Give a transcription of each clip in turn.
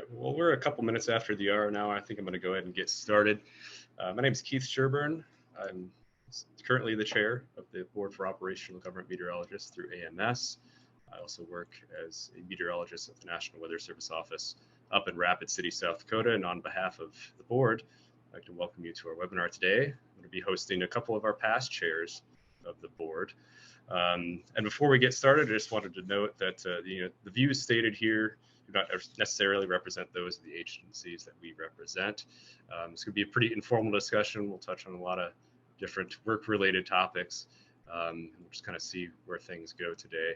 right, well, we're a couple minutes after the hour now. I think I'm going to go ahead and get started. My name is Keith Sherburn. I'm currently the chair of the Board for Operational Government Meteorologists through AMS. I also work as a meteorologist at the National Weather Service office up in Rapid City, South Dakota. And on behalf of the board, I'd like to welcome you to our webinar today. I'm going to be hosting a couple of our past chairs of the board. And before we get started, I just wanted to note that the views stated here do not necessarily represent those of the agencies that we represent. It's going to be a pretty informal discussion. We'll touch on a lot of different work-related topics. We'll just kind of see where things go today.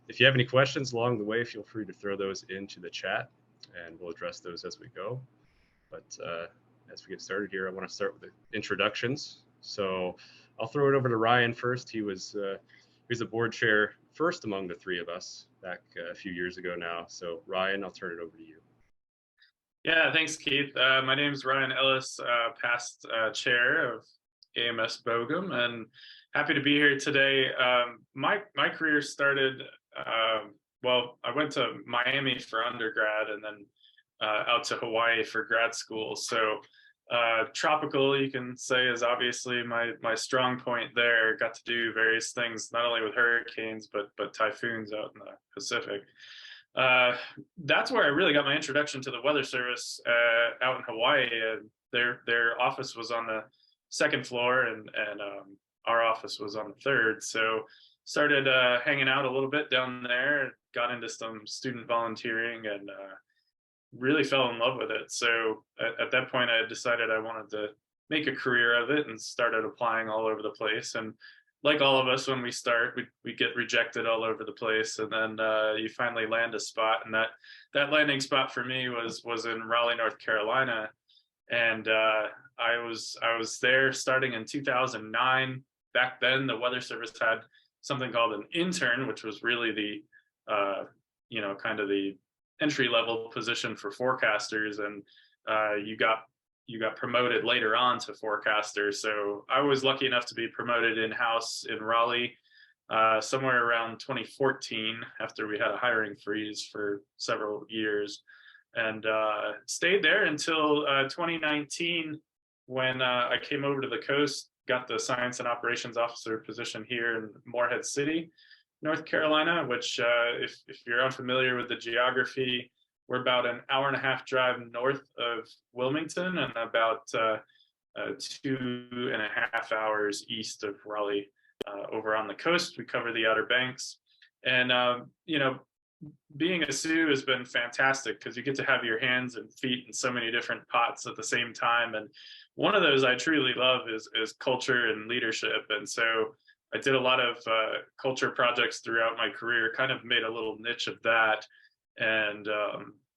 If you have any questions along the way, feel free to throw those into the chat, and we'll address those as we go. But as we get started here, I want to start with the introductions. So I'll throw it over to Ryan first. He was a board chair first among the three of us back a few years ago now. So Ryan, I'll turn it over to you. Yeah, thanks, Keith. My name is Ryan Ellis, past chair of AMS BOGM, and happy to be here today. My career started, well, I went to Miami for undergrad and then out to Hawaii for grad school. So tropical, you can say, is obviously my strong point there. Got to do various things, not only with hurricanes, but typhoons out in the Pacific. That's where I really got my introduction to the Weather Service out in Hawaii. Their office was on the second floor, and our office was on the third. So started hanging out a little bit down there, got into some student volunteering, and really fell in love with it. So at that point, I decided I wanted to make a career of it and started applying all over the place. And like all of us, when we start, we get rejected all over the place, and then you finally land a spot. And that landing spot for me was in Raleigh, North Carolina, and I was there starting in 2009. Back then, the Weather Service had something called an intern, which was really the kind of the entry-level position for forecasters, and you got promoted later on to forecaster. So I was lucky enough to be promoted in-house in Raleigh somewhere around 2014, after we had a hiring freeze for several years, and stayed there until 2019, when I came over to the coast, got the Science and Operations Officer position here in Morehead City, North Carolina, which if you're unfamiliar with the geography, we're about an hour-and-a-half drive north of Wilmington and about 2.5 hours east of Raleigh. Over on the coast, we cover the Outer Banks. And, being a Sioux has been fantastic because you get to have your hands and feet in so many different pots at the same time. And one of those I truly love is culture and leadership. And so I did a lot of culture projects throughout my career, kind of made a little niche of that. And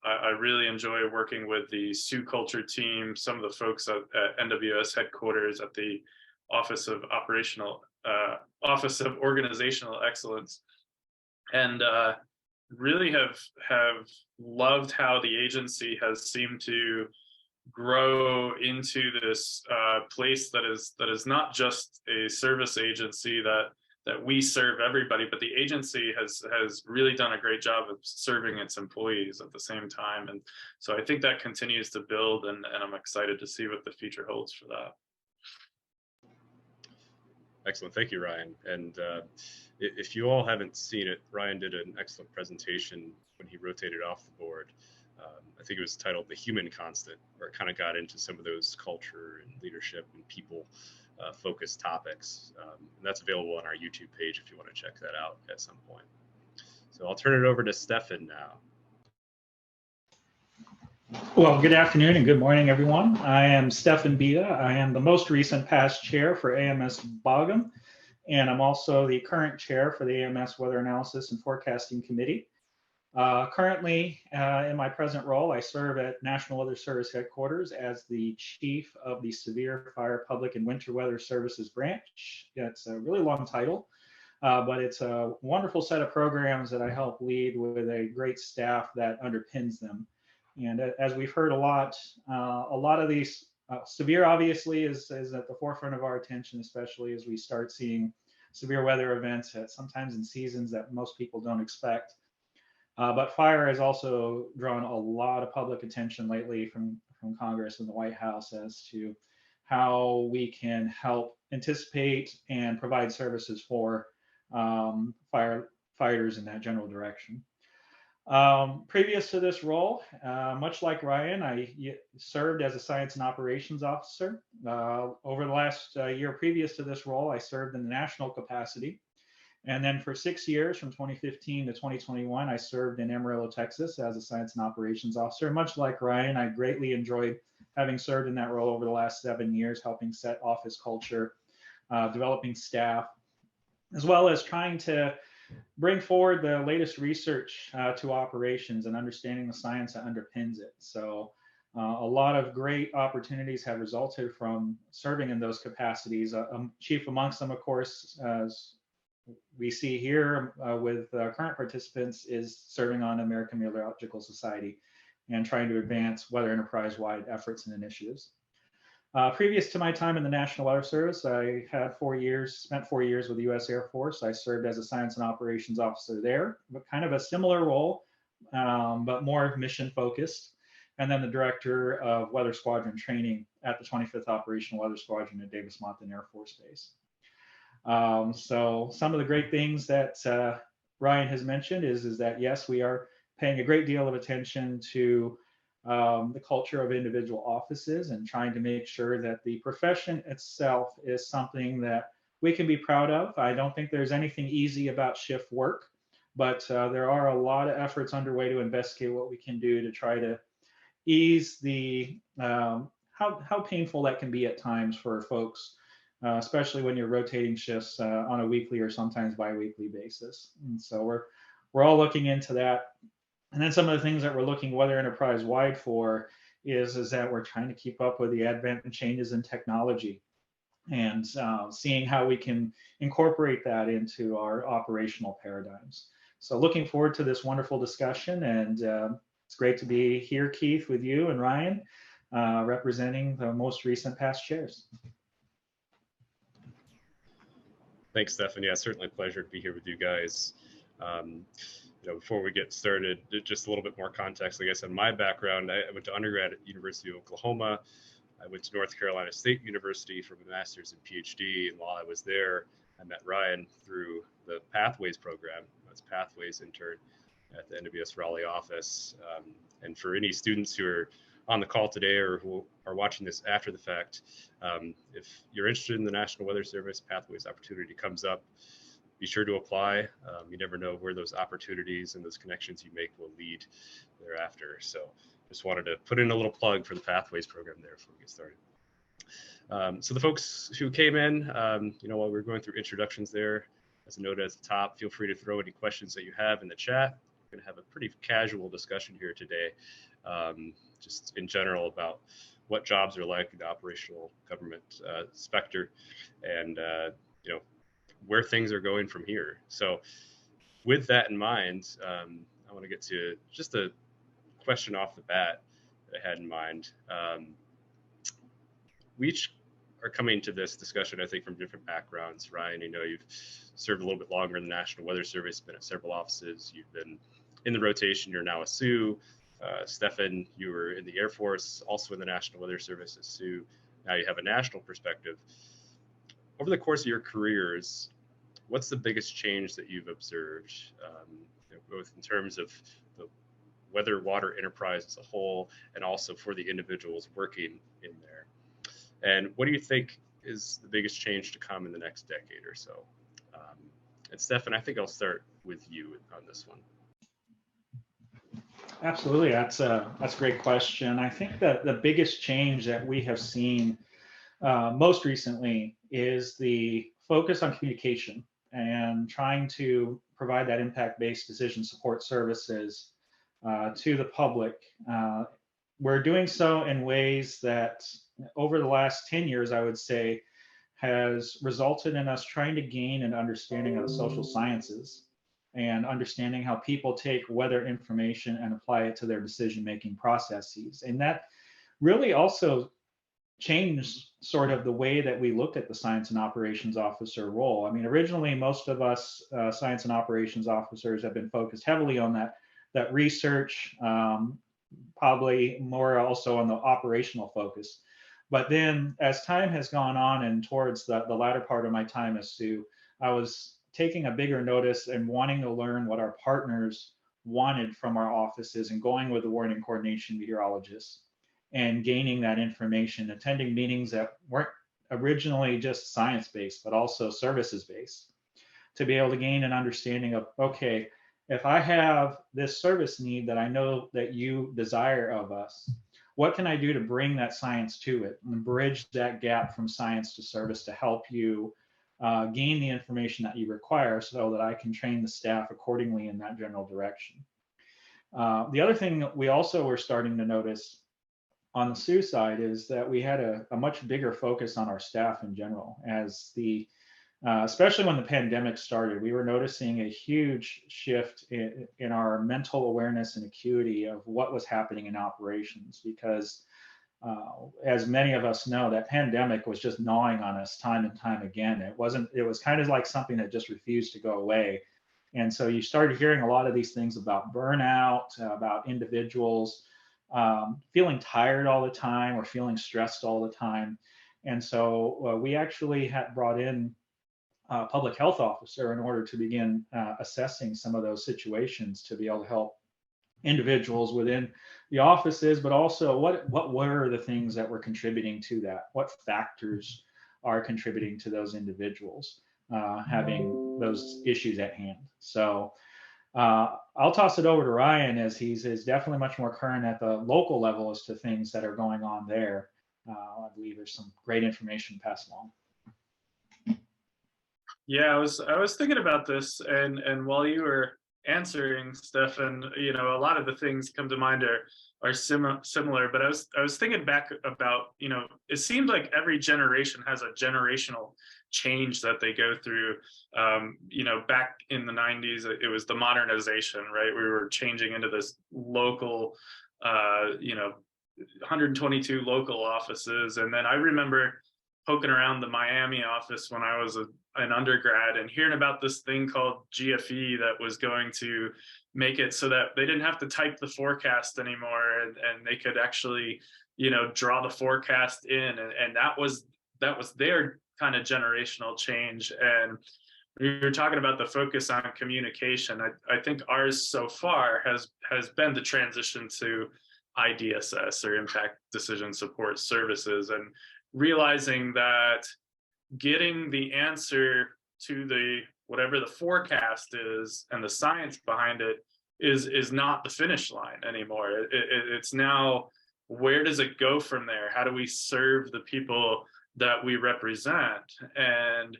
I really enjoy working with the Sioux culture team, some of the folks at NWS headquarters at the Office of Organizational Excellence, and really have loved how the agency has seemed to grow into this place that is not just a service agency that we serve everybody, but the agency has really done a great job of serving its employees at the same time. And so I think that continues to build, and I'm excited to see what the future holds for that. Excellent. Thank you, Ryan. And if you all haven't seen it, Ryan did an excellent presentation when he rotated off the board. I think it was titled The Human Constant, where it kind of got into some of those culture and leadership and people focused topics. And that's available on our YouTube page if you want to check that out at some point. So I'll turn it over to Stefan now. Well, good afternoon and good morning, everyone. I am Stefan Bieda. I am the most recent past chair for AMS BOGM, and I'm also the current chair for the AMS Weather Analysis and Forecasting Committee. Currently, in my present role, I serve at National Weather Service headquarters as the chief of the Severe Fire, Public, and Winter Weather Services branch. It's a really long title, but it's a wonderful set of programs that I help lead with a great staff that underpins them. And as we've heard a lot of these, severe obviously is at the forefront of our attention, especially as we start seeing severe weather events sometimes in seasons that most people don't expect. But fire has also drawn a lot of public attention lately from Congress and the White House as to how we can help anticipate and provide services for firefighters in that general direction. Previous to this role, much like Ryan, I served as a science and operations officer. Over the last year previous to this role, I served in the national capacity. And then for 6 years, from 2015 to 2021, I served in Amarillo, Texas as a science and operations officer. Much like Ryan, I greatly enjoyed having served in that role over the last 7 years, helping set office culture, developing staff, as well as trying to bring forward the latest research to operations and understanding the science that underpins it. So a lot of great opportunities have resulted from serving in those capacities. Chief amongst them, of course, as we see here with current participants, is serving on American Meteorological Society and trying to advance weather enterprise-wide efforts and initiatives. Previous to my time in the National Weather Service, I had spent 4 years with the U.S. Air Force. I served as a science and operations officer there, but kind of a similar role, but more mission focused. And then the director of Weather Squadron Training at the 25th Operational Weather Squadron at Davis-Monthan Air Force Base. So some of the great things that Ryan has mentioned is that, yes, we are paying a great deal of attention to the culture of individual offices and trying to make sure that the profession itself is something that we can be proud of. I don't think there's anything easy about shift work, but there are a lot of efforts underway to investigate what we can do to try to ease the how painful that can be at times for folks, especially when you're rotating shifts on a weekly or sometimes bi-weekly basis. And so we're all looking into that. And then some of the things that we're looking weather enterprise wide for is that we're trying to keep up with the advent and changes in technology and seeing how we can incorporate that into our operational paradigms. So looking forward to this wonderful discussion, and it's great to be here, Keith, with you and Ryan, representing the most recent past chairs. Thanks, Stefan. Yeah, certainly a pleasure to be here with you guys. Before we get started, just a little bit more context, I guess, on my background. I went to undergrad at the University of Oklahoma. I went to North Carolina State University for a master's and PhD. And while I was there, I met Ryan through the Pathways program. I was Pathways intern at the NWS Raleigh office. And for any students who are on the call today or who are watching this after the fact, if you're interested in the National Weather Service, Pathways opportunity comes up, be sure to apply. You never know where those opportunities and those connections you make will lead thereafter. So just wanted to put in a little plug for the Pathways program there before we get started. So the folks who came in, while we were going through introductions there, as a note at the top, feel free to throw any questions that you have in the chat. We're going to have a pretty casual discussion here today, just in general about what jobs are like in the operational government specter, and where things are going from here. So with that in mind, I want to get to just a question off the bat that I had in mind. We each are coming to this discussion, I think, from different backgrounds. Ryan, you've served a little bit longer in the National Weather Service, been at several offices. You've been in the rotation. You're now a SIU. Stefan, you were in the Air Force, also in the National Weather Service as SIU. Now you have a national perspective. Over the course of your careers, what's the biggest change that you've observed, both in terms of the weather water enterprise as a whole and also for the individuals working in there? And what do you think is the biggest change to come in the next decade or so? And Stefan, I think I'll start with you on this one. Absolutely, that's a great question. I think that the biggest change that we have seen most recently is the focus on communication and trying to provide that impact-based decision support services to the public. We're doing so in ways that over the last 10 years, I would say, has resulted in us trying to gain an understanding of the social sciences and understanding how people take weather information and apply it to their decision-making processes. And that really also changed sort of the way that we looked at the science and operations officer role. I mean, originally, most of us science and operations officers have been focused heavily on that that research, probably more also on the operational focus. But then as time has gone on and towards the latter part of my time as Sue, I was taking a bigger notice and wanting to learn what our partners wanted from our offices and going with the warning coordination meteorologists and gaining that information, attending meetings that weren't originally just science-based, but also services-based, to be able to gain an understanding of, okay, if I have this service need that I know that you desire of us, what can I do to bring that science to it and bridge that gap from science to service to help you gain the information that you require so that I can train the staff accordingly in that general direction. The other thing that we also were starting to notice on the Sioux side is that we had a much bigger focus on our staff in general. As especially when the pandemic started, we were noticing a huge shift in our mental awareness and acuity of what was happening in operations, because as many of us know, that pandemic was just gnawing on us time and time again. It was kind of like something that just refused to go away. And so you started hearing a lot of these things about burnout, about individuals feeling tired all the time or feeling stressed all the time. And so we actually had brought in a public health officer in order to begin assessing some of those situations to be able to help individuals within the offices, but also what were the things that were contributing to that? What factors are contributing to those individuals having those issues at hand? So I'll toss it over to Ryan, as he's definitely much more current at the local level as to things that are going on there. I believe there's some great information passed along. Yeah, I was thinking about this, and while you were answering, Stefan, a lot of the things come to mind are similar. But I was thinking back about, it seems like every generation has a generational change that they go through. Back in the 90s, it was the modernization, right? We were changing into this local, 122 local offices, and then I remember poking around the Miami office when I was an undergrad and hearing about this thing called GFE that was going to make it so that they didn't have to type the forecast anymore, and they could actually, draw the forecast in, and that was their kind of generational change. And we were talking about the focus on communication. I think ours so far has been the transition to IDSS, or Impact Decision Support Services, and realizing that getting the answer to whatever the forecast is and the science behind it is not the finish line anymore. It's now, where does it go from there? How do we serve the people that we represent? And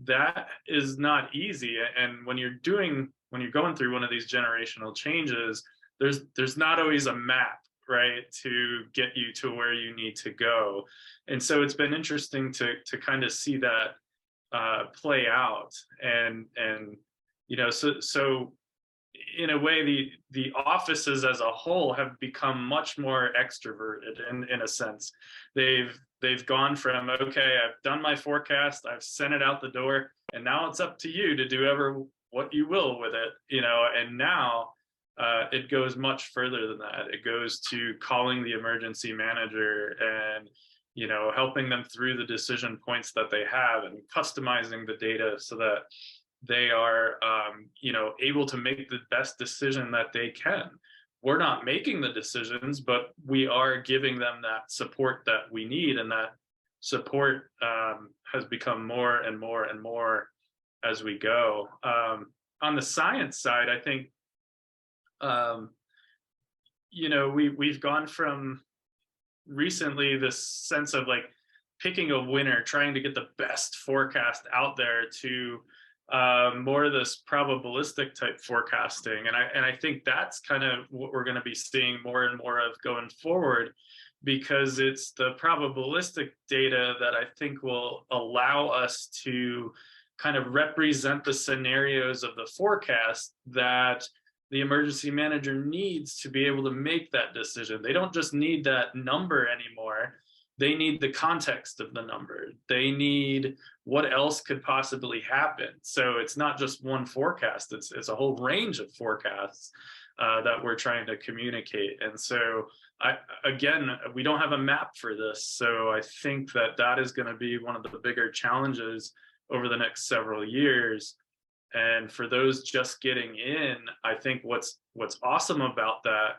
that is not easy. And when you're going through one of these generational changes, there's not always a map, right, to get you to where you need to go. And so it's been interesting to kind of see that play out. And so in a way, the offices as a whole have become much more extroverted in a sense. They've gone from, okay, I've done my forecast, I've sent it out the door, and now it's up to you to do what you will with it, and now it goes much further than that. It goes to calling the emergency manager and, helping them through the decision points that they have and customizing the data so that they are, able to make the best decision that they can. We're not making the decisions, but we are giving them that support that we need. And that support has become more and more and more as we go. On the science side, I think, we've gone from recently this sense of like picking a winner, trying to get the best forecast out there, to more of this probabilistic type forecasting. And I think that's kind of what we're going to be seeing more and more of going forward, because it's the probabilistic data that I think will allow us to kind of represent the scenarios of the forecast that the emergency manager needs to be able to make that decision. They don't just need that number anymore. They need the context of the number. They need what else could possibly happen. So it's not just one forecast, it's a whole range of forecasts that we're trying to communicate. And so again, we don't have a map for this. So I think that that is going to be one of the bigger challenges over the next several years. And for those just getting in, I think what's awesome about that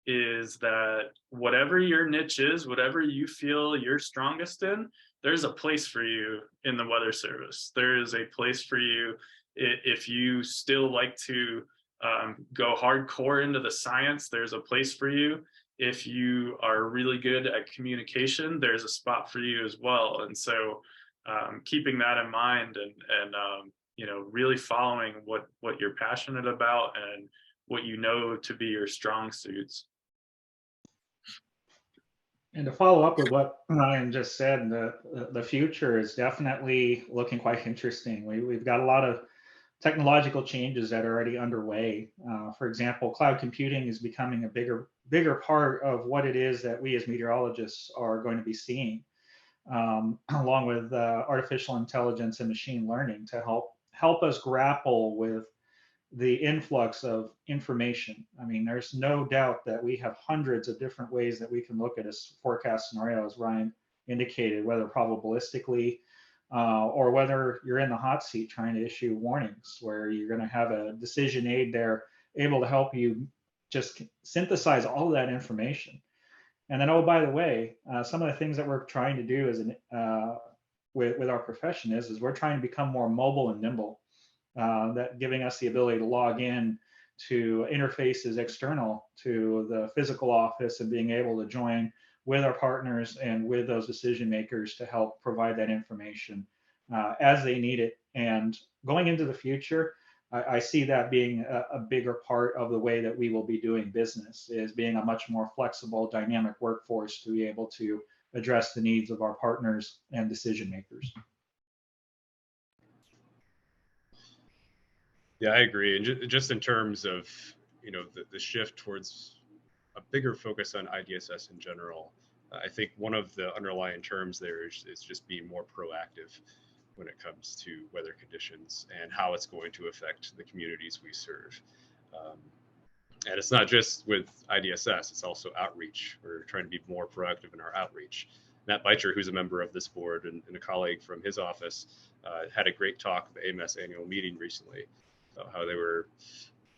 is that whatever your niche is, whatever you feel you're strongest in, there's a place for you in the Weather Service. There is a place for you if you still like to go hardcore into the science. There's a place for you. If you are really good at communication, there's a spot for you as well. And so keeping that in mind and you know, really following what you're passionate about and what you know to be your strong suits. And to follow up with what Ryan just said, the future is definitely looking quite interesting. We've got a lot of technological changes that are already underway. For example, cloud computing is becoming a bigger part of what it is that we as meteorologists are going to be seeing, along with artificial intelligence and machine learning to help us grapple with the influx of information. I mean, there's no doubt that we have hundreds of different ways that we can look at a forecast scenario, as Ryan indicated, whether probabilistically or whether you're in the hot seat trying to issue warnings, where you're going to have a decision aid there able to help you just synthesize all of that information. And then, oh, by the way, some of the things that we're trying to do as with our profession is we're trying to become more mobile and nimble. That giving us the ability to log in to interfaces external to the physical office and being able to join with our partners and with those decision makers to help provide that information as they need it. And going into the future, I see that being a bigger part of the way that we will be doing business, is being a much more flexible, dynamic workforce to be able to address the needs of our partners and decision makers. Yeah, I agree. And just in terms of, you know, the shift towards a bigger focus on IDSS in general, I think one of the underlying terms there is just being more proactive when it comes to weather conditions and how it's going to affect the communities we serve. And it's not just with IDSS, it's also outreach. We're trying to be more proactive in our outreach. Matt Beitcher, who's a member of this board and a colleague from his office, had a great talk at the AMS annual meeting recently, how they were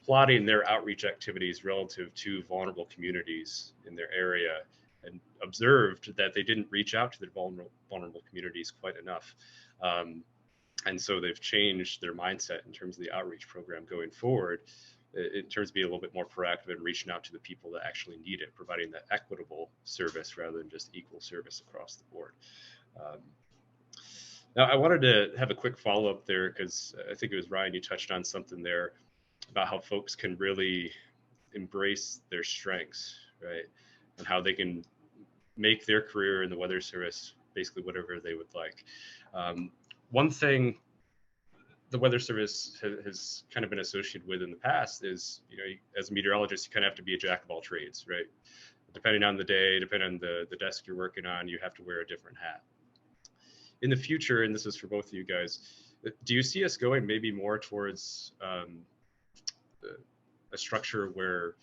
plotting their outreach activities relative to vulnerable communities in their area, and observed that they didn't reach out to the vulnerable communities quite enough. And so they've changed their mindset in terms of the outreach program going forward, in terms of being a little bit more proactive and reaching out to the people that actually need it, providing that equitable service rather than just equal service across the board. Now, I wanted to have a quick follow-up there, because I think it was Ryan, you touched on something there about how folks can really embrace their strengths, right? And how they can make their career in the Weather Service basically whatever they would like. One thing the Weather Service has kind of been associated with in the past is, you know, as a meteorologist, you kind of have to be a jack of all trades, right? Depending on the day, depending on the desk you're working on, you have to wear a different hat. In the future, and this is for both of you guys, do you see us going maybe more towards a structure where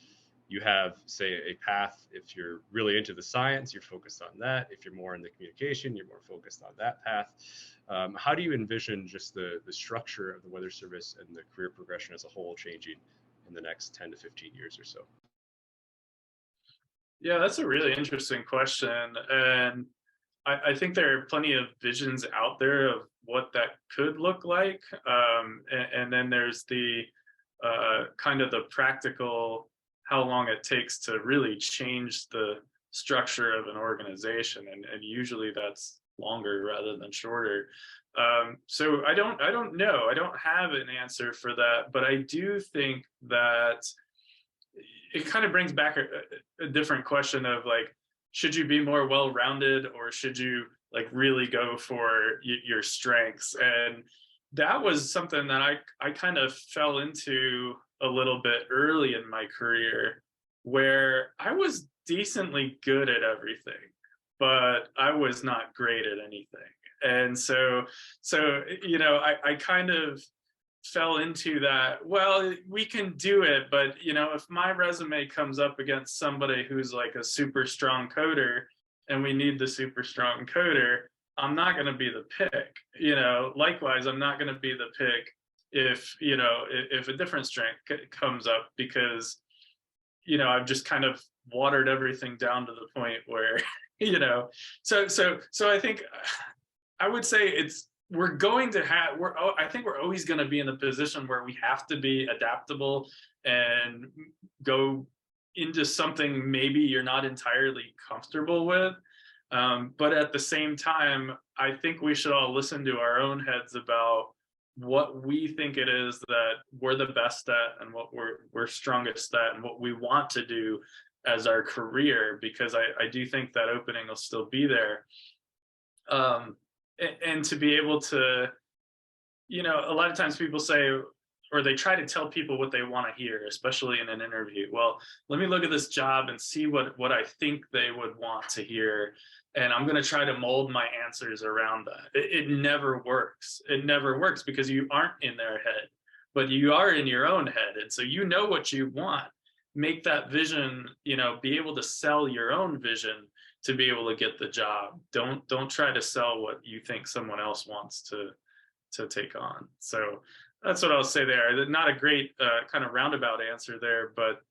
you have, say, a path? If you're really into the science, you're focused on that. If you're more in the communication, you're more focused on that path. How do you envision just the structure of the Weather Service and the career progression as a whole changing in the next 10 to 15 years or so? Yeah, that's a really interesting question. And I think there are plenty of visions out there of what that could look like. And then there's the kind of the practical, how long it takes to really change the structure of an organization. And usually that's longer rather than shorter. So I don't know. I don't have an answer for that, but I do think that it kind of brings back a different question of like, should you be more well-rounded, or should you like really go for your strengths? And that was something that I kind of fell into a little bit early in my career, where I was decently good at everything, but I was not great at anything. And so you know, I kind of fell into that, well, we can do it, but if my resume comes up against somebody who's like a super strong coder and we need the super strong coder, I'm not going to be the pick. Likewise, I'm not going to be the pick if a different strength comes up, because I've just kind of watered everything down to the point where so I think I would say I think we're always going to be in the position where we have to be adaptable and go into something maybe you're not entirely comfortable with. But at the same time, I think we should all listen to our own heads about what we think it is that we're the best at and what we're strongest at and what we want to do as our career, because I do think that opening will still be there. And to be able to, a lot of times people say, or they try to tell people what they want to hear, especially in an interview. Well, let me look at this job and see what I think they would want to hear. And I'm going to try to mold my answers around that. It never works. It never works because you aren't in their head, but you are in your own head. And so you know what you want. Make that vision, be able to sell your own vision to be able to get the job. Don't try to sell what you think someone else wants to take on. So that's what I'll say there. Not a great kind of roundabout answer there, but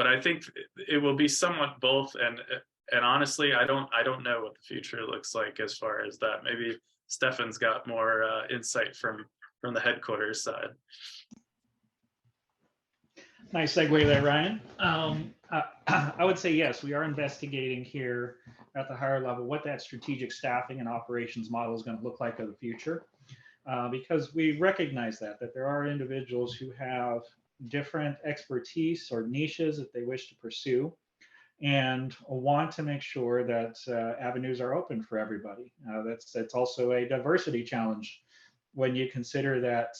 I think it will be somewhat both. And honestly, I don't know what the future looks like as far as that. Maybe Stefan's got more insight from the headquarters side. Nice segue there, Ryan. I would say yes, we are investigating here at the higher level what that strategic staffing and operations model is going to look like in the future, because we recognize that there are individuals who have different expertise or niches that they wish to pursue and want to make sure that avenues are open for everybody. That's also a diversity challenge when you consider that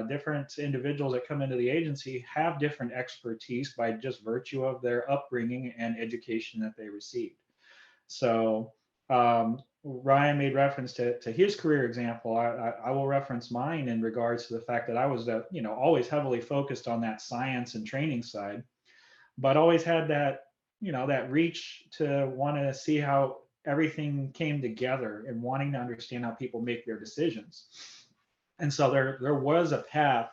different individuals that come into the agency have different expertise by just virtue of their upbringing and education that they received. So Ryan made reference to his career example. I will reference mine in regards to the fact that I was always heavily focused on that science and training side, but always had that that reach to want to see how everything came together and wanting to understand how people make their decisions. And so there was a path,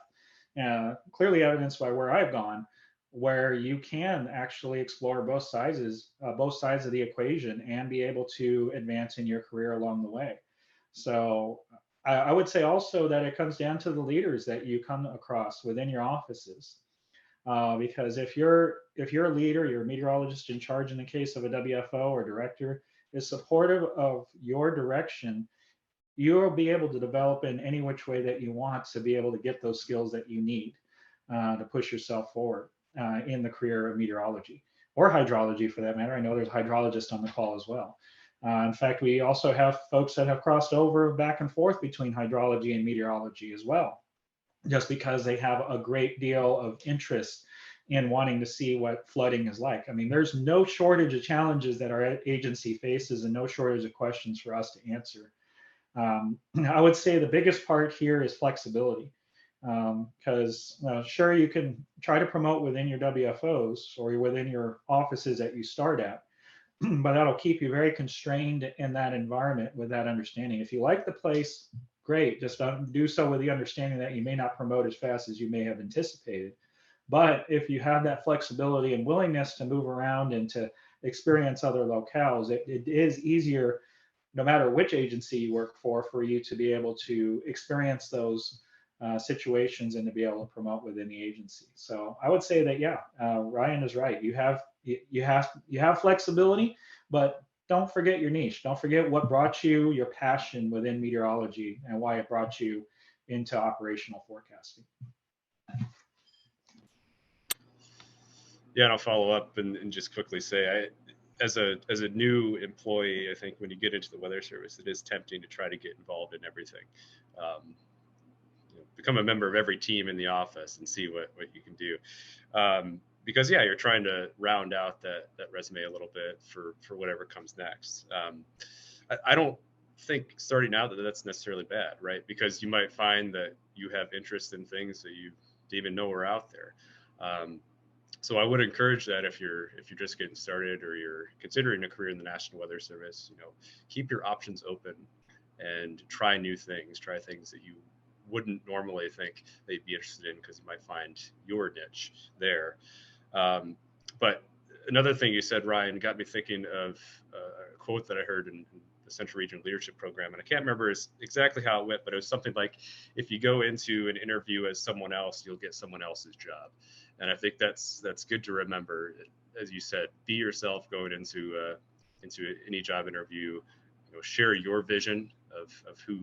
clearly evidenced by where I've gone, where you can actually explore both sides of the equation and be able to advance in your career along the way. So I would say also that it comes down to the leaders that you come across within your offices. Because if you're a leader, you're a meteorologist in charge in the case of a WFO or director, is supportive of your direction, you'll be able to develop in any which way that you want to be able to get those skills that you need to push yourself forward in the career of meteorology or hydrology for that matter. I know there's hydrologists on the call as well. In fact, we also have folks that have crossed over back and forth between hydrology and meteorology as well, just because they have a great deal of interest in wanting to see what flooding is like. I mean, there's no shortage of challenges that our agency faces and no shortage of questions for us to answer. I would say the biggest part here is flexibility, because sure, you can try to promote within your WFOs or within your offices that you start at, but that'll keep you very constrained in that environment with that understanding. If you like the place, great, just do so with the understanding that you may not promote as fast as you may have anticipated. But if you have that flexibility and willingness to move around and to experience other locales, it is easier, no matter which agency you work for you to be able to experience those situations and to be able to promote within the agency. So I would say that, yeah, Ryan is right. You have flexibility, but don't forget your niche. Don't forget what brought you your passion within meteorology and why it brought you into operational forecasting. Yeah, and I'll follow up and just quickly say, as a new employee, I think when you get into the weather service, it is tempting to try to get involved in everything. Become a member of every team in the office and see what you can do. Because yeah, you're trying to round out that resume a little bit for whatever comes next. I don't think starting out that that's necessarily bad, right? Because you might find that you have interest in things that you didn't even know were out there. So I would encourage that if you're just getting started or you're considering a career in the National Weather Service, keep your options open and try new things. Try things that you wouldn't normally think that you'd be interested in, because you might find your niche there. But another thing you said, Ryan, got me thinking of a quote that I heard in the Central Region Leadership Program, and I can't remember exactly how it went, but it was something like, if you go into an interview as someone else, you'll get someone else's job. And I think that's good to remember. As you said, be yourself going into any job interview. Share your vision of who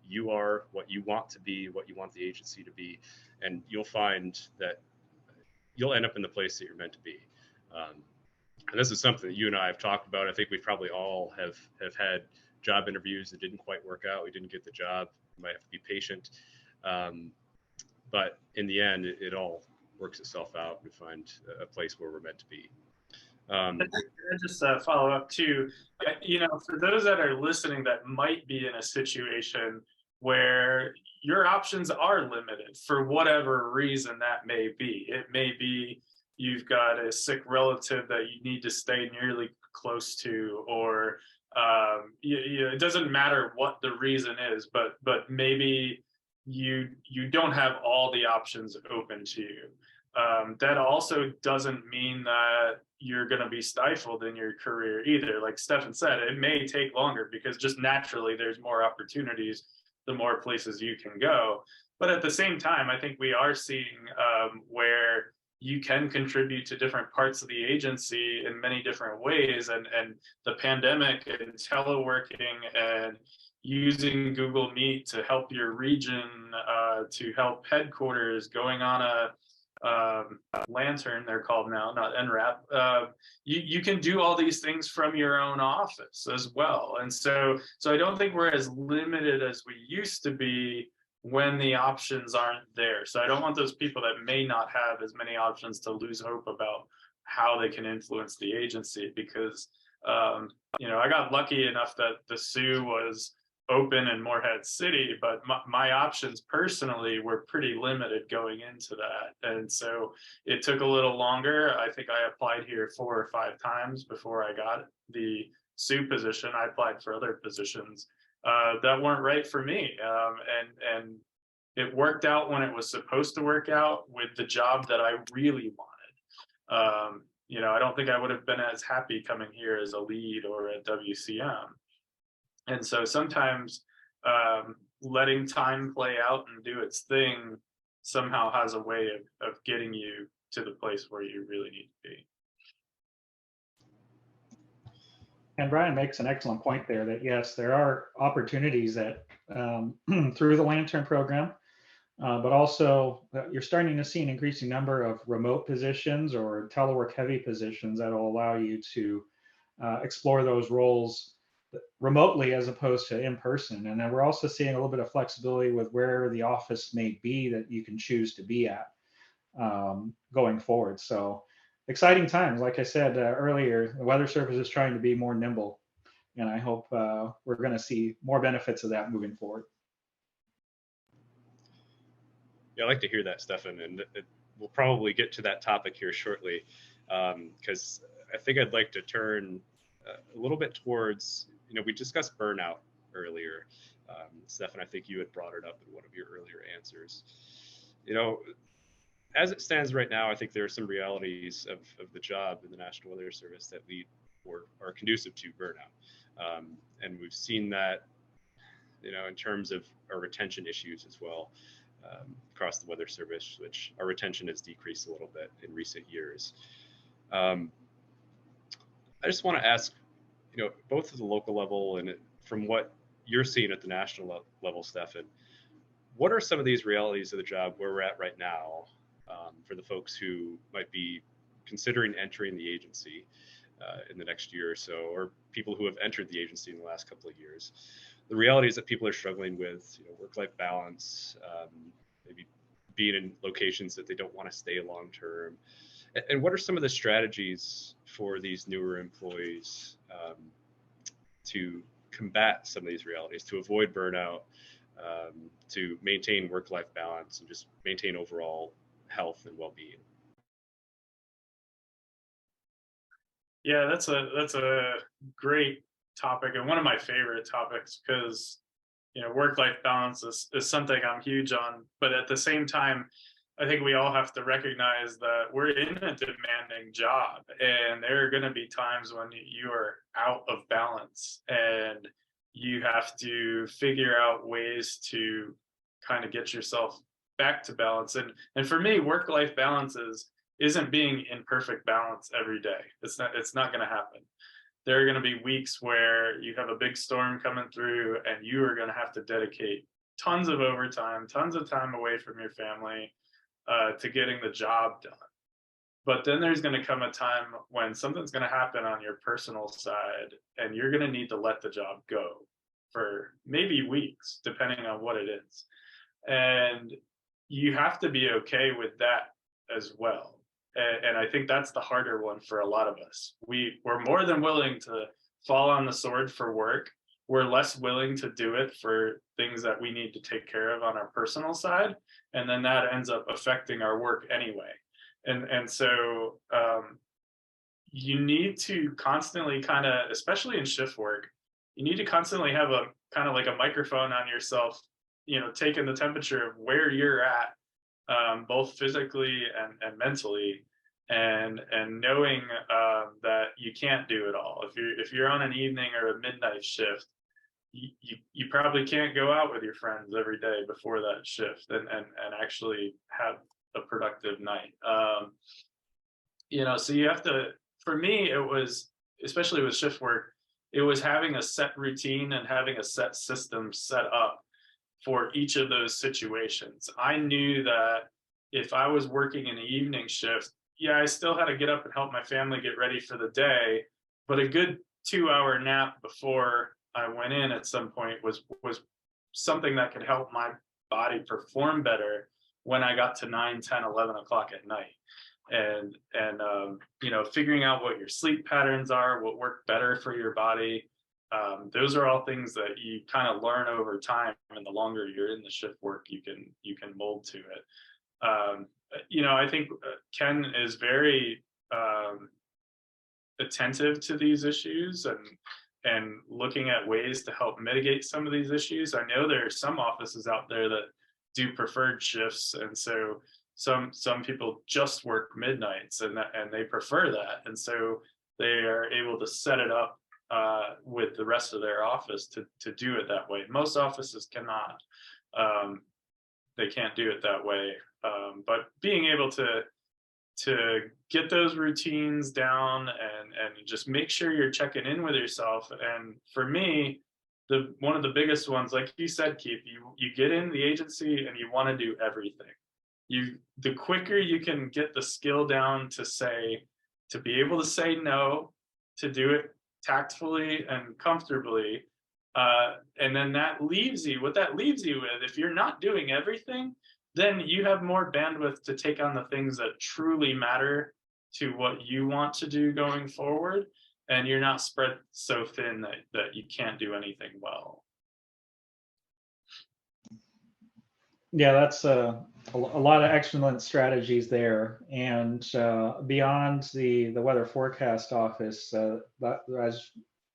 you are, what you want to be, what you want the agency to be, and you'll find that you'll end up in the place that you're meant to be. And this is something that you and I have talked about. I think we probably all have had job interviews that didn't quite work out. We didn't get the job. You might have to be patient. But in the end, it all works itself out. We find a place where we're meant to be. I just follow up too. For those that are listening that might be in a situation where your options are limited for whatever reason that may be. It may be you've got a sick relative that you need to stay nearly close to, or it doesn't matter what the reason is, but maybe you don't have all the options open to you. That also doesn't mean that you're going to be stifled in your career either. Like Stefan said, it may take longer because just naturally there's more opportunities the more places you can go. But at the same time, I think we are seeing where you can contribute to different parts of the agency in many different ways. And the pandemic and teleworking and using Google Meet to help your region, to help headquarters, going on a Lantern, they're called now, not NRAP. You can do all these things from your own office as well. And so I don't think we're as limited as we used to be when the options aren't there. So I don't want those people that may not have as many options to lose hope about how they can influence the agency, because I got lucky enough that the SUE was open in Morehead City, but my options personally were pretty limited going into that. And so it took a little longer. I think I applied here 4 or 5 times before I got the SUE position. I applied for other positions that weren't right for me. And it worked out when it was supposed to work out with the job that I really wanted. I don't think I would have been as happy coming here as a lead or a WCM. And so sometimes letting time play out and do its thing somehow has a way of getting you to the place where you really need to be. And Brian makes an excellent point there that yes, there are opportunities that through the Lantern program, but also you're starting to see an increasing number of remote positions or telework heavy positions that will allow you to explore those roles remotely as opposed to in person. And then we're also seeing a little bit of flexibility with where the office may be that you can choose to be at going forward. So exciting times. Like I said earlier, the Weather Service is trying to be more nimble, and I hope we're going to see more benefits of that moving forward. Yeah, I like to hear that, Stefan, and we'll probably get to that topic here shortly, because I think I'd like to turn a little bit towards, we discussed burnout earlier. Stefan, I think you had brought it up in one of your earlier answers. As it stands right now, I think there are some realities of the job in the National Weather Service that lead or are conducive to burnout. And we've seen that, in terms of our retention issues as well across the Weather Service, which our retention has decreased a little bit in recent years. I just want to ask, both at the local level and from what you're seeing at the national level, Stefan, what are some of these realities of the job where we're at right now for the folks who might be considering entering the agency in the next year or so, or people who have entered the agency in the last couple of years? The reality is that people are struggling with work-life balance, maybe being in locations that they don't want to stay long-term. And what are some of the strategies for these newer employees to combat some of these realities, to avoid burnout, to maintain work-life balance, and just maintain overall health and well-being? Yeah, that's a great topic, and one of my favorite topics, because work-life balance is something I'm huge on. But at the same time, I think we all have to recognize that we're in a demanding job, and there are going to be times when you are out of balance, and you have to figure out ways to kind of get yourself back to balance. And for me, work-life balance isn't being in perfect balance every day. It's not going to happen. There are going to be weeks where you have a big storm coming through, and you are going to have to dedicate tons of overtime, tons of time away from your family, to getting the job done. But then there's going to come a time when something's going to happen on your personal side, and you're going to need to let the job go for maybe weeks, depending on what it is. And you have to be okay with that as well. And I think that's the harder one for a lot of us. We're more than willing to fall on the sword for work. We're less willing to do it for things that we need to take care of on our personal side. And then that ends up affecting our work anyway. And so you need to constantly kind of, especially in shift work, you need to constantly have a kind of like a microphone on yourself, taking the temperature of where you're at, both physically and mentally, and knowing that you can't do it all. If you're on an evening or a midnight shift, you probably can't go out with your friends every day before that shift and actually have a productive night. So you have to, for me, it was, especially with shift work, it was having a set routine and having a set system set up for each of those situations. I knew that if I was working an evening shift, I still had to get up and help my family get ready for the day, but a good 2-hour nap before I went in at some point was something that could help my body perform better when I got to 9, 10, 11 o'clock at night. And figuring out what your sleep patterns are, what work better for your body. Those are all things that you kind of learn over time, and the longer you're in the shift work, you can mold to it. I think Ken is very attentive to these issues and looking at ways to help mitigate some of these issues. I know there are some offices out there that do preferred shifts, and so some people just work midnights, and they prefer that, and so they are able to set it up with the rest of their office to do it that way. Most offices cannot. They can't do it that way. But being able to get those routines down and just make sure you're checking in with yourself. And for me, one of the biggest ones, like you said, Keith, you get in the agency and you want to do everything. The quicker you can get the skill down to be able to say no, to do it tactfully and comfortably, and then what that leaves you with, if you're not doing everything, then you have more bandwidth to take on the things that truly matter to what you want to do going forward, and you're not spread so thin that you can't do anything well. Yeah, that's a lot of excellent strategies there. And beyond the weather forecast office,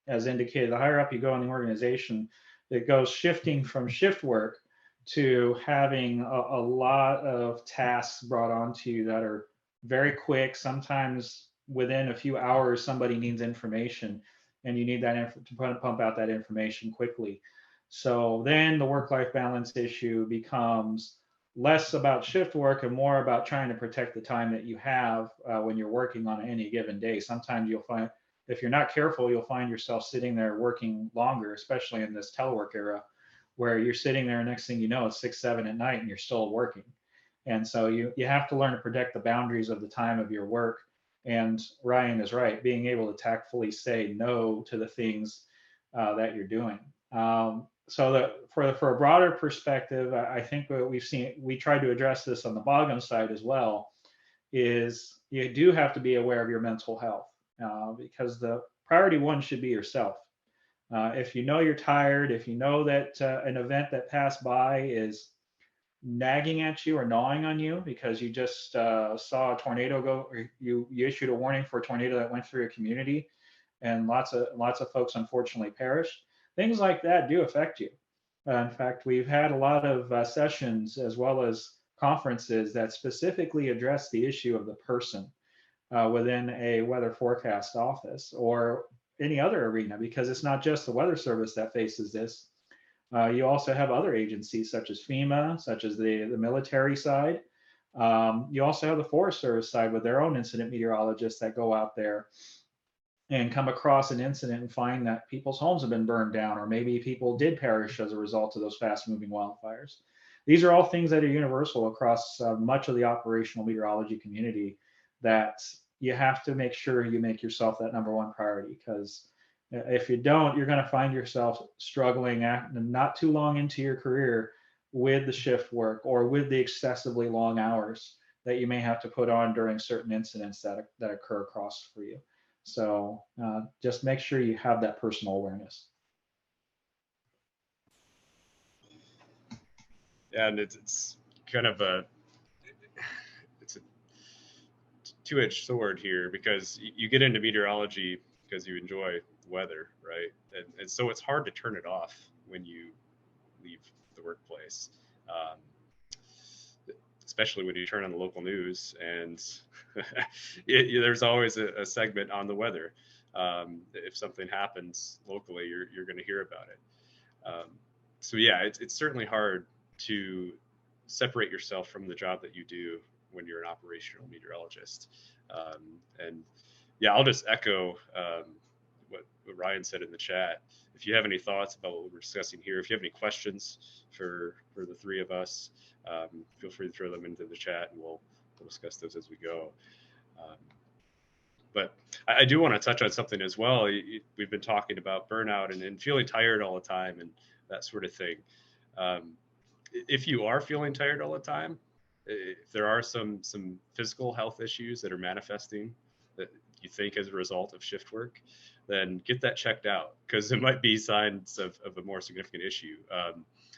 as indicated, the higher up you go in the organization, it goes shifting from shift work to having a lot of tasks brought onto you that are very quick. Sometimes within a few hours, somebody needs information, and you need that to pump out that information quickly. So then the work-life balance issue becomes less about shift work and more about trying to protect the time that you have when you're working on any given day. Sometimes you'll find, if you're not careful, you'll find yourself sitting there working longer, especially in this telework era, where you're sitting there, next thing you know, it's 6, 7 at night and you're still working. And so you have to learn to protect the boundaries of the time of your work. And Ryan is right, being able to tactfully say no to the things that you're doing. So that for a broader perspective, I think what we tried to address this on the BOGM side as well, is you do have to be aware of your mental health, because the priority one should be yourself. If you know you're tired, if you know that an event that passed by is nagging at you or gnawing on you because you just saw a tornado go, or you issued a warning for a tornado that went through a community, and lots of folks unfortunately perished. Things like that do affect you. In fact, we've had a lot of sessions as well as conferences that specifically address the issue of the person within a weather forecast office or any other arena, because it's not just the Weather Service that faces this. You also have other agencies such as FEMA, such as the military side. You also have the Forest Service side with their own incident meteorologists that go out there and come across an incident and find that people's homes have been burned down, or maybe people did perish as a result of those fast moving wildfires. These are all things that are universal across much of the operational meteorology community, that you have to make sure you make yourself that number one priority, because if you don't, you're going to find yourself struggling not too long into your career with the shift work or with the excessively long hours that you may have to put on during certain incidents that occur across for you. So just make sure you have that personal awareness. Yeah, and it's kind of a two-edged sword here, because you get into meteorology because you enjoy weather, right? And so it's hard to turn it off when you leave the workplace, especially when you turn on the local news and there's always a segment on the weather. If something happens locally, you're going to hear about it. So yeah, it's certainly hard to separate yourself from the job that you do when you're an operational meteorologist. And yeah, I'll just echo what Ryan said in the chat. If you have any thoughts about what we're discussing here, if you have any questions for the three of us, feel free to throw them into the chat, and we'll discuss those as we go. But I do want to touch on something as well. We've been talking about burnout and feeling tired all the time and that sort of thing. If you are feeling tired all the time, if there are some physical health issues that are manifesting that you think as a result of shift work, then get that checked out, because it might be signs of a more significant issue.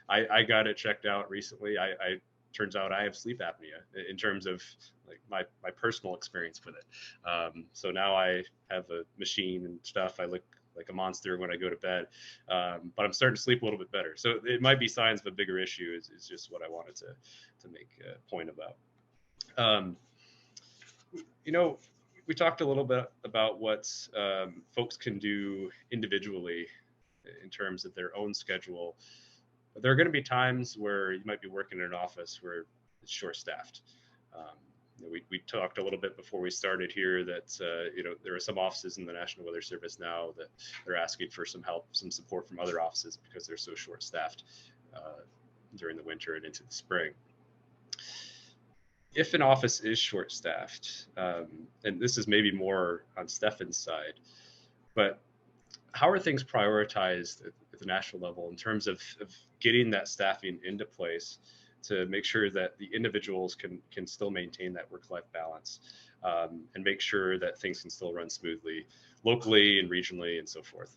I got it checked out recently. I turns out I have sleep apnea in terms of like my personal experience with it. So now I have a machine and stuff. I look like a monster when I go to bed, but I'm starting to sleep a little bit better. So it might be signs of a bigger issue. Is just what I wanted to make a point about. You know, we talked a little bit about what folks can do individually in terms of their own schedule. There are going to be times where you might be working in an office where it's short-staffed. We talked a little bit before we started here that there are some offices in the National Weather Service now that they're asking for some help, some support from other offices because they're so short-staffed during the winter and into the spring. If an office is short-staffed, and this is maybe more on Stefan's side, but how are things prioritized at the national level in terms of getting that staffing into place to make sure that the individuals can still maintain that work-life balance, and make sure that things can still run smoothly locally and regionally and so forth?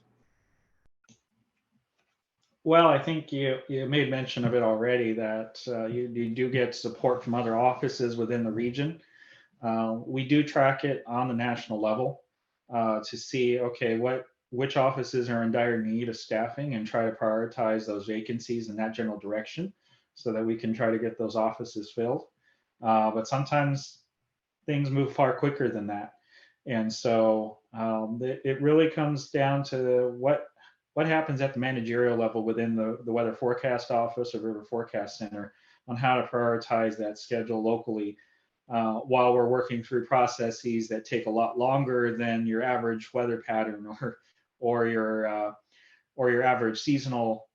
Well, I think you made mention of it already, that you do get support from other offices within the region. We do track it on the national level to see, okay, which offices are in dire need of staffing, and try to prioritize those vacancies in that general direction so that we can try to get those offices filled. But sometimes things move far quicker than that. And so it really comes down to what happens at the managerial level within the Weather Forecast Office or River Forecast Center on how to prioritize that schedule locally, while we're working through processes that take a lot longer than your average weather pattern or your average seasonal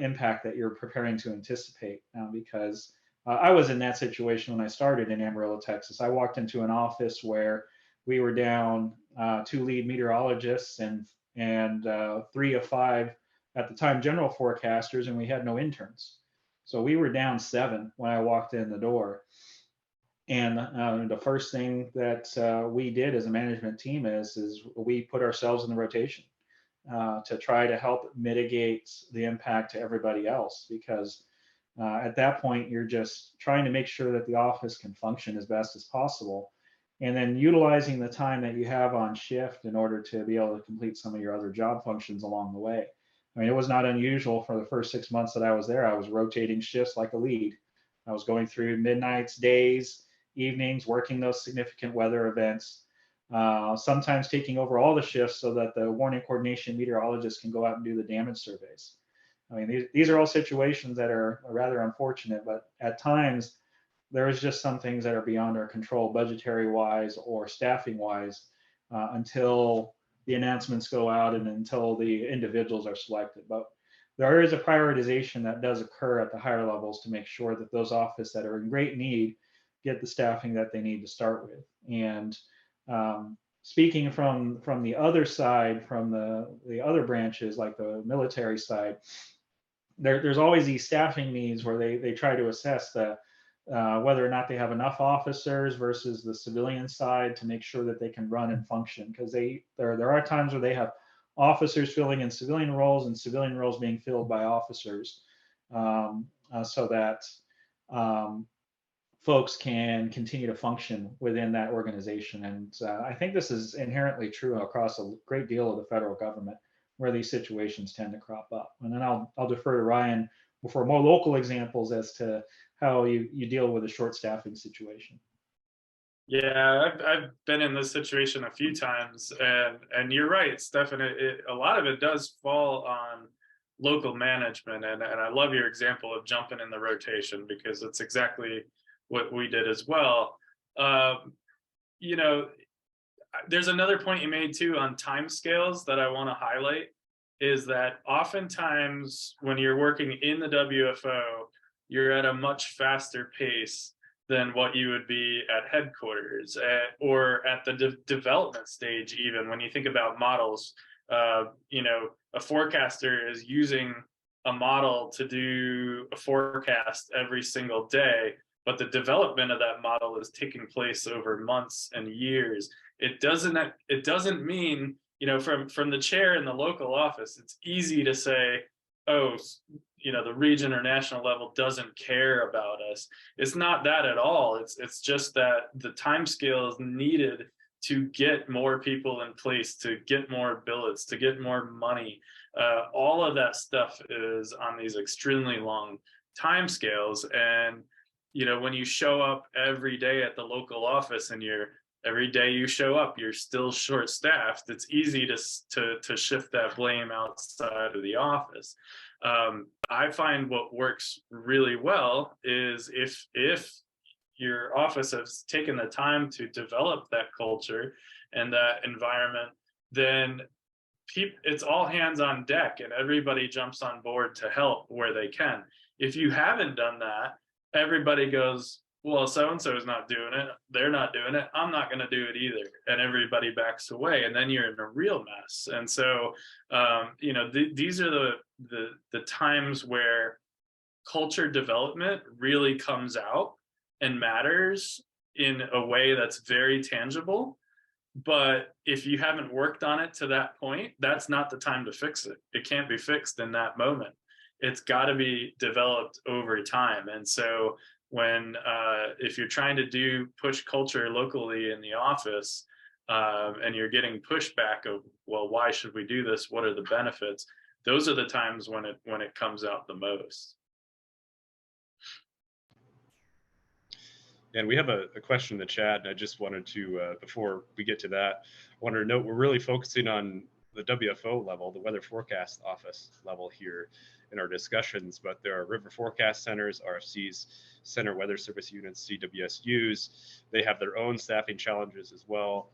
impact that you're preparing to anticipate. Because I was in that situation when I started in Amarillo, Texas. I walked into an office where we were down 2 lead meteorologists and 3 of 5 at the time general forecasters, and we had no interns. So we were down 7 when I walked in the door. And the first thing that we did as a management team is we put ourselves in the rotation. to try to help mitigate the impact to everybody else, because at that point, you're just trying to make sure that the office can function as best as possible, and then utilizing the time that you have on shift in order to be able to complete some of your other job functions along the way. I mean, it was not unusual for the first 6 months that I was there. I was rotating shifts like a lead. I was going through midnights, days, evenings, working those significant weather events, sometimes taking over all the shifts so that the warning coordination meteorologists can go out and do the damage surveys. I mean, these are all situations that are rather unfortunate, but at times there is just some things that are beyond our control, budgetary wise or staffing wise, until the announcements go out and until the individuals are selected. But there is a prioritization that does occur at the higher levels to make sure that those offices that are in great need get the staffing that they need to start with. And speaking from the other side, from the other branches, like the military side, there's always these staffing needs where they try to assess the whether or not they have enough officers versus the civilian side to make sure that they can run and function, because there are times where they have officers filling in civilian roles and civilian roles being filled by officers, so that folks can continue to function within that organization. And I think this is inherently true across a great deal of the federal government, where these situations tend to crop up. And then I'll defer to Ryan for more local examples as to how you deal with a short staffing situation. Yeah, I've been in this situation a few times, and you're right, Stefan. A lot of it does fall on local management, and I love your example of jumping in the rotation, because it's exactly what we did as well. You know, there's another point you made too on time scales that I want to highlight, is that oftentimes when you're working in the WFO, you're at a much faster pace than what you would be at headquarters, or at the development stage. Even when you think about models, you know, a forecaster is using a model to do a forecast every single day, but the development of that model is taking place over months and years. It doesn't mean, you know, from the chair in the local office, it's easy to say, oh, you know, the region or national level doesn't care about us. It's not that at all. It's just that the time scale is needed to get more people in place, to get more billets, to get more money. All of that stuff is on these extremely long time scales. And, you know, when you show up every day at the local office and every day you show up, you're still short staffed, it's easy to shift that blame outside of the office. I find what works really well is if your office has taken the time to develop that culture and that environment, then it's all hands on deck and everybody jumps on board to help where they can. If you haven't done that, everybody goes, well, so-and-so is not doing it, they're not doing it, I'm not going to do it either. And everybody backs away, and then you're in a real mess. And so, you know, these are the times where culture development really comes out and matters in a way that's very tangible. But if you haven't worked on it to that point, that's not the time to fix it. It can't be fixed in that moment. It's got to be developed over time. And so when if you're trying to push culture locally in the office, and you're getting pushback of, well, why should we do this? What are the benefits? Those are the times when it comes out the most. And we have a question in the chat, and I just wanted to, before we get to that, I wanted to note we're really focusing on the WFO level, the Weather Forecast Office level here in our discussions, but there are river forecast centers, RFCs, Center Weather Service Units, CWSUs. They have their own staffing challenges as well.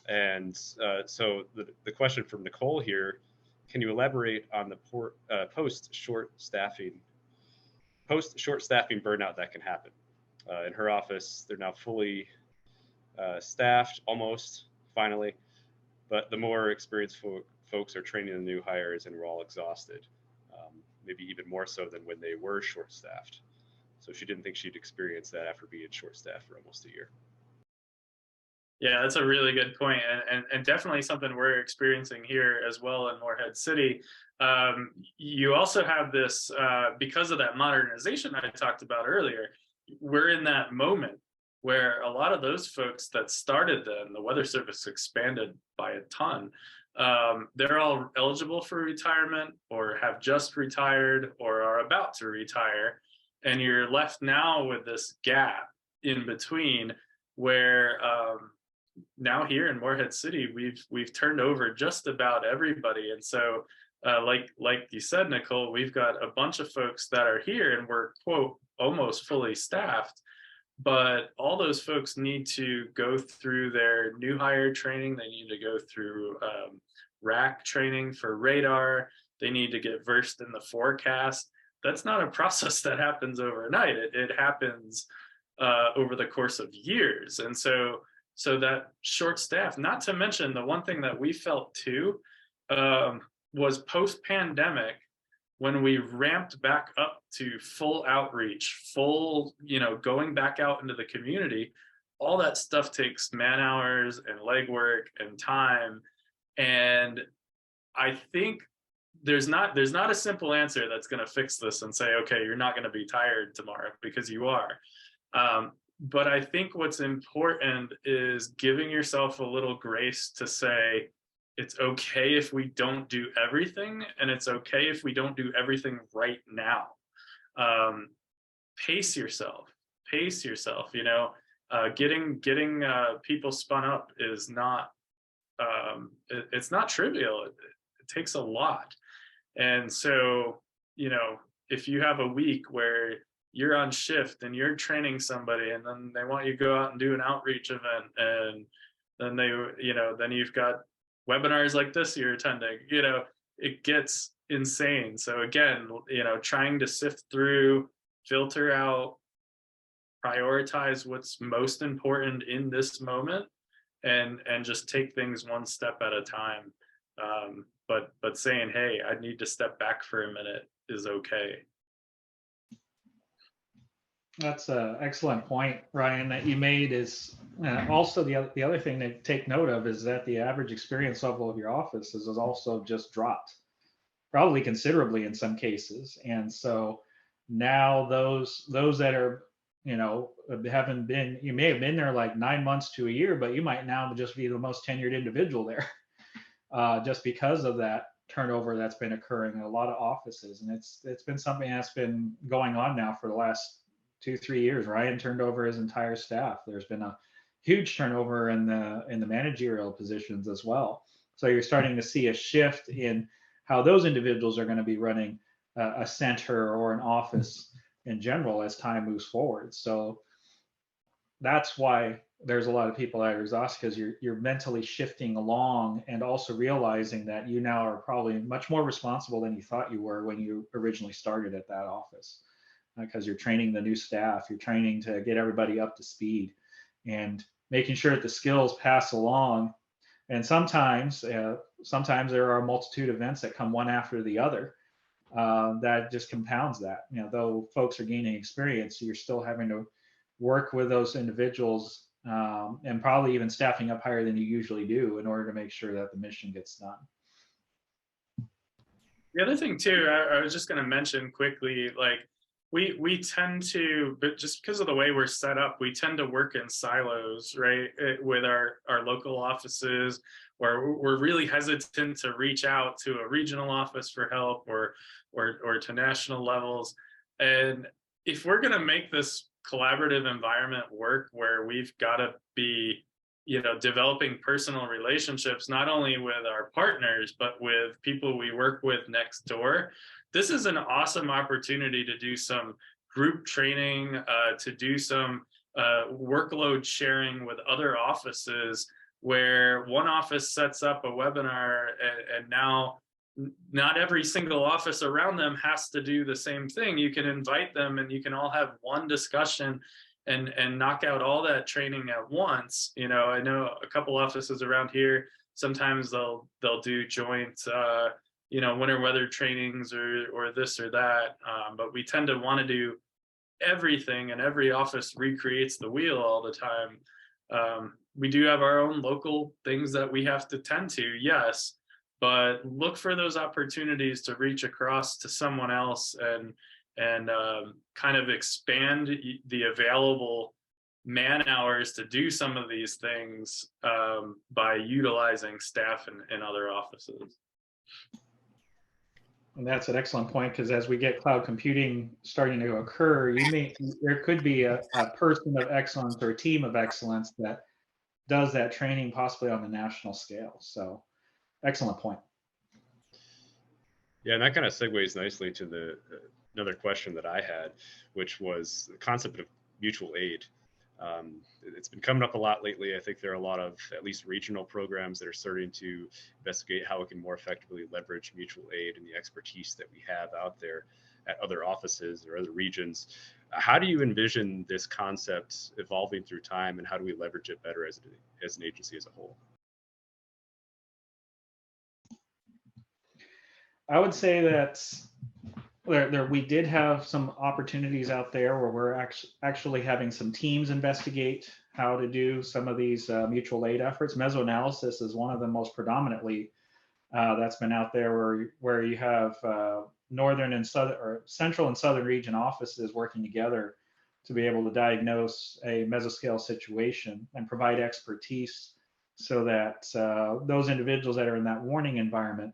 And so the question from Nicole here, can you elaborate on the post-short staffing burnout that can happen? In her office, they're now fully staffed, almost, finally, but the more experienced folks are training the new hires and we're all exhausted, maybe even more so than when they were short-staffed. So she didn't think she'd experience that after being short-staffed for almost a year. Yeah, that's a really good point, and definitely something we're experiencing here as well in Morehead City. You also have this, because of that modernization I talked about earlier, we're in that moment where a lot of those folks that started then, the Weather Service expanded by a ton. They're all eligible for retirement or have just retired or are about to retire. And you're left now with this gap in between where, now here in Morehead City, we've turned over just about everybody, and so like you said, Nicole, we've got a bunch of folks that are here, and we're quote almost fully staffed. But all those folks need to go through their new hire training. They need to go through rack training for radar. They need to get versed in the forecast. That's not a process that happens overnight. It happens over the course of years, and so that short staff, not to mention the one thing that we felt too, was post-pandemic when we ramped back up to full outreach, full, going back out into the community. All that stuff takes man hours and legwork and time. And I think there's not a simple answer that's going to fix this and say, okay, you're not going to be tired tomorrow, because you are. But I think what's important is giving yourself a little grace to say, it's okay if we don't do everything, and it's okay if we don't do everything right now. Pace yourself. Getting people spun up is not, it's not trivial. It takes a lot. And so, if you have a week where you're on shift and you're training somebody, and then they want you to go out and do an outreach event, and then then you've got webinars like this you're attending, it gets insane. So again, trying to sift through, filter out, prioritize what's most important in this moment, and just take things one step at a time. But saying, hey, I need to step back for a minute is okay. That's an excellent point, Ryan, that you made. Is also the other thing to take note of is that the average experience level of your offices has also just dropped, probably considerably in some cases. And so now those that are, haven't been, you may have been there like 9 months to a year, but you might now just be the most tenured individual there, just because of that turnover that's been occurring in a lot of offices. And it's been something that's been going on now for the last 2-3 years. Ryan turned over his entire staff. There's been a huge turnover in the managerial positions as well. So you're starting to see a shift in how those individuals are going to be running a center or an office in general as time moves forward. So that's why there's a lot of people that are exhausted, because you're mentally shifting along, and also realizing that you now are probably much more responsible than you thought you were when you originally started at that office. Because you're training the new staff, you're training to get everybody up to speed, and making sure that the skills pass along. And sometimes there are a multitude of events that come one after the other, that just compounds that. Though folks are gaining experience, you're still having to work with those individuals, and probably even staffing up higher than you usually do in order to make sure that the mission gets done. The other thing too, I was just going to mention quickly, like, we tend to, but just because of the way we're set up, we tend to work in silos, right? With our local offices, where we're really hesitant to reach out to a regional office for help, or to national levels. And if we're going to make this collaborative environment work, where we've got to be, developing personal relationships, not only with our partners, but with people we work with next door, this is an awesome opportunity to do some group training, to do some workload sharing with other offices, where one office sets up a webinar, and now not every single office around them has to do the same thing. You can invite them, and you can all have one discussion and knock out all that training at once. I know a couple offices around here, sometimes they'll do joint winter weather trainings or this or that, but we tend to want to do everything, and every office recreates the wheel all the time. we do have our own local things that we have to tend to, yes, but look for those opportunities to reach across to someone else and kind of expand the available man hours to do some of these things by utilizing staff in other offices. And that's an excellent point, because as we get cloud computing starting to occur, there could be a person of excellence or a team of excellence that does that training possibly on the national scale. So excellent point. Yeah, and that kind of segues nicely to the another question that I had, which was the concept of mutual aid. It's been coming up a lot lately. I think there are a lot of at least regional programs that are starting to investigate how we can more effectively leverage mutual aid and the expertise that we have out there at other offices or other regions. How do you envision this concept evolving through time, and how do we leverage it better as an agency as a whole? I would say that we did have some opportunities out there where we're actually having some teams investigate how to do some of these mutual aid efforts. Mesoanalysis is one of the most predominantly that's been out there, where you have northern and southern, or central and southern region offices working together to be able to diagnose a mesoscale situation and provide expertise, so that those individuals that are in that warning environment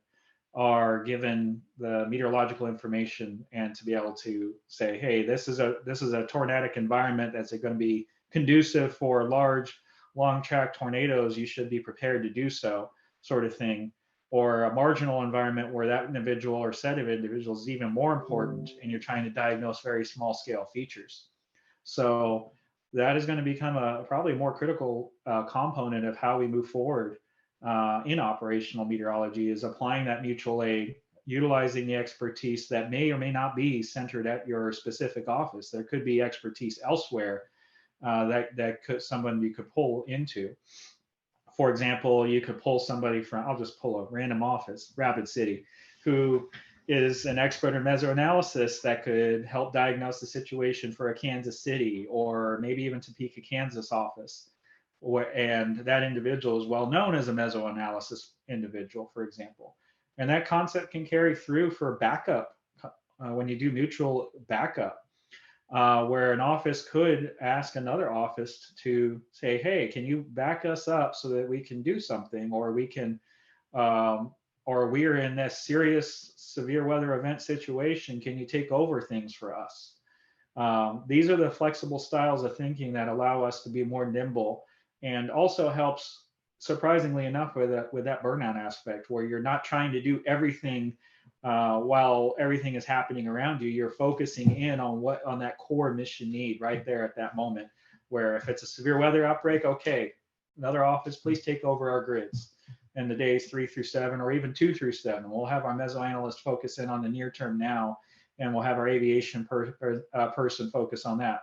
are given the meteorological information, and to be able to say, hey, this is a tornadic environment that's going to be conducive for large, long track tornadoes. You should be prepared to do so, sort of thing. Or a marginal environment where that individual or set of individuals is even more important, and you're trying to diagnose very small scale features. So that is going to become probably a more critical component of how we move forward in operational meteorology, is applying that mutual aid, utilizing the expertise that may or may not be centered at your specific office. There could be expertise elsewhere someone you could pull into. For example, you could pull somebody from, I'll just pull a random office, Rapid City, who is an expert in mesoanalysis that could help diagnose the situation for a Kansas City or maybe even Topeka, Kansas office. And that individual is well known as a mesoanalysis individual, for example. And that concept can carry through for backup when you do mutual backup, where an office could ask another office to say, hey, can you back us up so that we can do something, or we can, or we're in this serious severe weather event situation, can you take over things for us? These are the flexible styles of thinking that allow us to be more nimble, and also helps, surprisingly enough, with that burnout aspect, where you're not trying to do everything while everything is happening around you. You're focusing in on that core mission need right there at that moment, where if it's a severe weather outbreak, okay, another office, please take over our grids in the days 3 through 7, or even 2 through 7. We'll have our mesoanalyst focus in on the near term now, and we'll have our aviation person focus on that.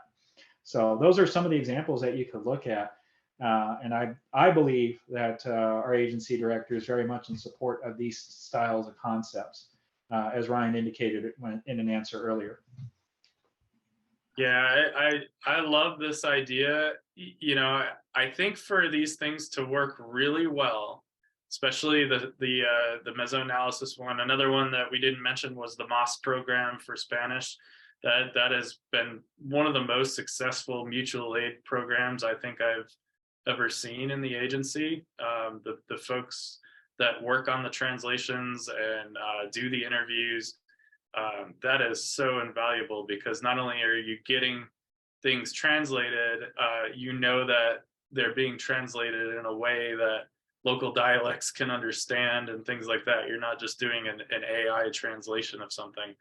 So those are some of the examples that you could look at. And I believe that our agency director is very much in support of these styles of concepts, as Ryan indicated in an answer earlier. Yeah, I love this idea. You know, I think for these things to work really well, especially the mesoanalysis one. Another one that we didn't mention was the MOS program for Spanish. That has been one of the most successful mutual aid programs I think I've ever seen in the agency. The folks that work on the translations and do the interviews, that is so invaluable, because not only are you getting things translated, you know that they're being translated in a way that local dialects can understand and things like that. You're not just doing an AI translation of something.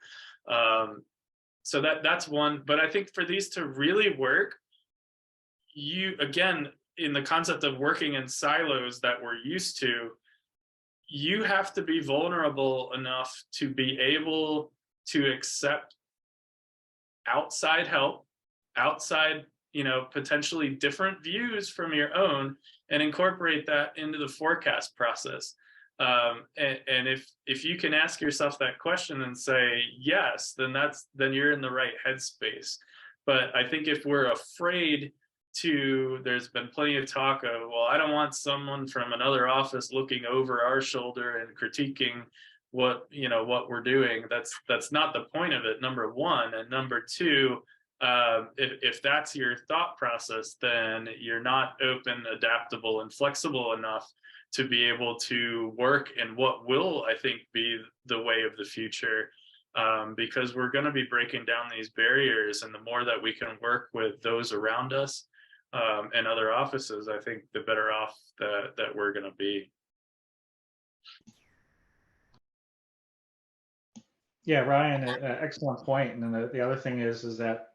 So that's one. But I think for these to really work, you, again, in the concept of working in silos that we're used to, you have to be vulnerable enough to be able to accept outside help, outside, potentially different views from your own, and incorporate that into the forecast process. And if you can ask yourself that question and say yes, then you're in the right headspace. But I think if we're afraid to, there's been plenty of talk of, well, I don't want someone from another office looking over our shoulder and critiquing what we're doing. That's not the point of it, number one. And number two, if that's your thought process, then you're not open, adaptable, and flexible enough to be able to work in what will, I think, be the way of the future. Because we're going to be breaking down these barriers, and the more that we can work with those around us and other offices, I think the better off that we're going to be. Yeah, Ryan, excellent point. And then the other thing is that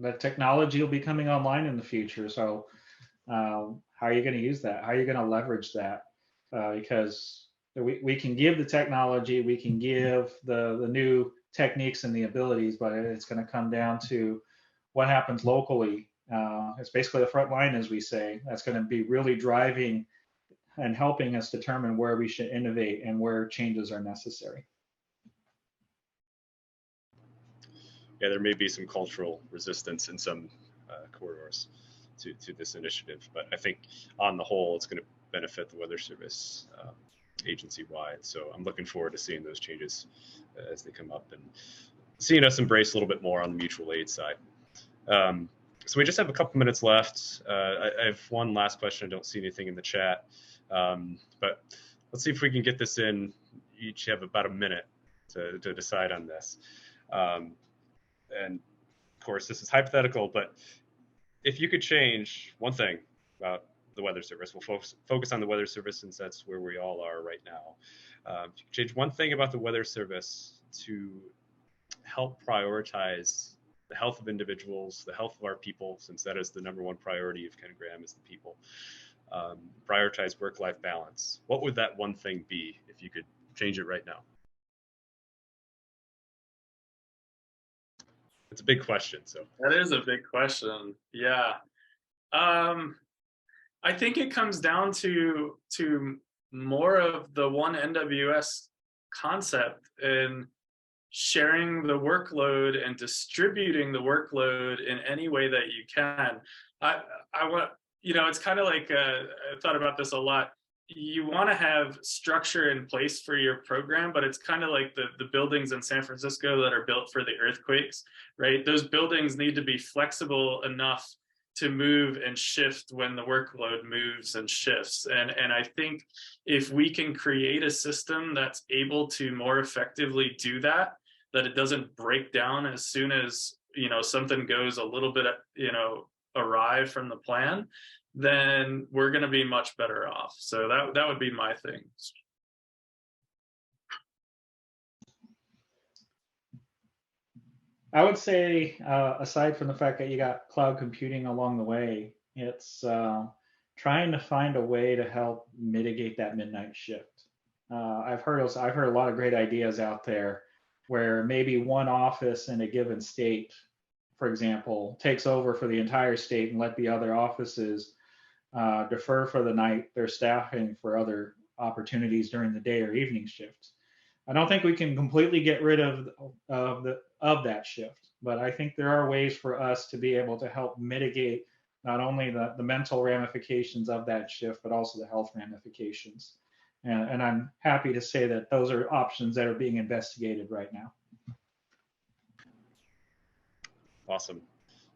the technology will be coming online in the future. So how are you going to use that? How are you going to leverage that? Because we can give the technology, we can give the new techniques and the abilities, but it's going to come down to what happens locally. It's basically the front line, as we say. That's going to be really driving and helping us determine where we should innovate and where changes are necessary. Yeah, there may be some cultural resistance in some corridors to this initiative, but I think on the whole, it's going to benefit the Weather Service agency-wide. So I'm looking forward to seeing those changes as they come up and seeing us embrace a little bit more on the mutual aid side. So we just have a couple minutes left. I have one last question. I don't see anything in the chat, but let's see if we can get this in. You each have about a minute to decide on this. And of course, this is hypothetical, but if you could change one thing about the Weather Service, we'll focus on the Weather Service since that's where we all are right now. If you could change one thing about the Weather Service to help prioritize the health of individuals, the health of our people, since that is the number one priority of Ken Graham is the people, prioritize work-life balance, what would that one thing be if you could change it right now? It's a big question. So that is a big question. Yeah. I think it comes down to more of the one NWS concept and sharing the workload and distributing the workload in any way that you can. I want, it's kind of like, I thought about this a lot. You want to have structure in place for your program, but it's kind of like the buildings in San Francisco that are built for the earthquakes, right? Those buildings need to be flexible enough to move and shift when the workload moves and shifts. And I think if we can create a system that's able to more effectively do that it doesn't break down as soon as, something goes a little bit, awry from the plan, then we're going to be much better off. So that would be my thing. I would say, aside from the fact that you got cloud computing along the way, it's trying to find a way to help mitigate that midnight shift. I've heard a lot of great ideas out there where maybe one office in a given state, for example, takes over for the entire state and let the other offices defer for the night their staffing for other opportunities during the day or evening shifts. I don't think we can completely get rid of that shift, but I think there are ways for us to be able to help mitigate not only the mental ramifications of that shift, but also the health ramifications. And I'm happy to say that those are options that are being investigated right now. Awesome.